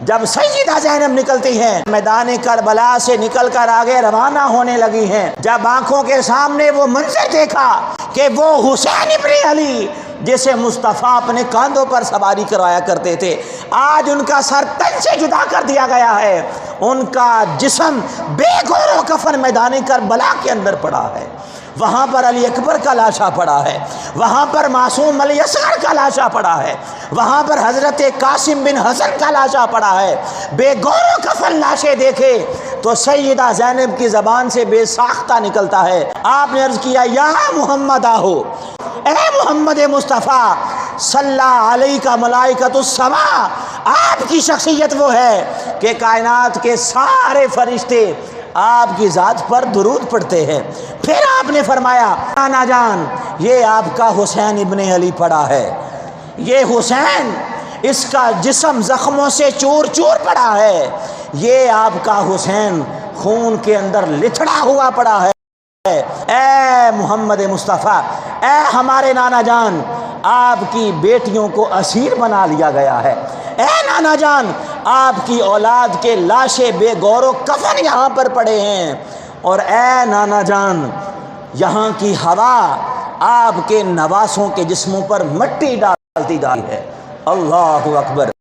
جب سیدہ زینب نکلتی ہیں میدان کربلا سے نکل کر آگے روانہ ہونے لگی ہیں، جب آنکھوں کے سامنے وہ منظر دیکھا کہ وہ حسین ابن علی جسے مصطفیٰ اپنے کاندھوں پر سواری کروایا کرتے تھے، آج ان کا سر تن سے جدا کر دیا گیا ہے، ان کا جسم بے گور و کفن میدان کربلا کے اندر پڑا ہے، وہاں پر علی اکبر کا لاشا پڑا ہے، وہاں پر معصوم علی اصغر کا لاشا پڑا ہے، وہاں پر حضرت قاسم بن حسن کا لاشا پڑا ہے۔ بے گور و کفن لاشیں دیکھے تو سیدہ زینب کی زبان سے بے ساختہ نکلتا ہے، آپ نے عرض کیا یا محمد آہو، اے محمد مصطفیٰ صلی علیہ کا ملائکۃ السماء، آپ کی شخصیت وہ ہے کہ کائنات کے سارے فرشتے آپ کی ذات پر درود پڑھتے ہیں۔ پھر آپ نے فرمایا نانا جان یہ آپ کا حسین ابن علی پڑا ہے، یہ حسین اس کا جسم زخموں سے چور چور پڑا ہے، یہ آپ کا حسین خون کے اندر لتھڑا ہوا پڑا ہے۔ اے محمد مصطفیٰ، اے ہمارے نانا جان، آپ کی بیٹیوں کو اسیر بنا لیا گیا ہے، اے نانا جان آپ کی اولاد کے لاشیں بے گور و کفن یہاں پر پڑے ہیں، اور اے نانا جان یہاں کی ہوا آپ کے نواسوں کے جسموں پر مٹی ڈالتی جا رہی ہے۔ اللہ اکبر۔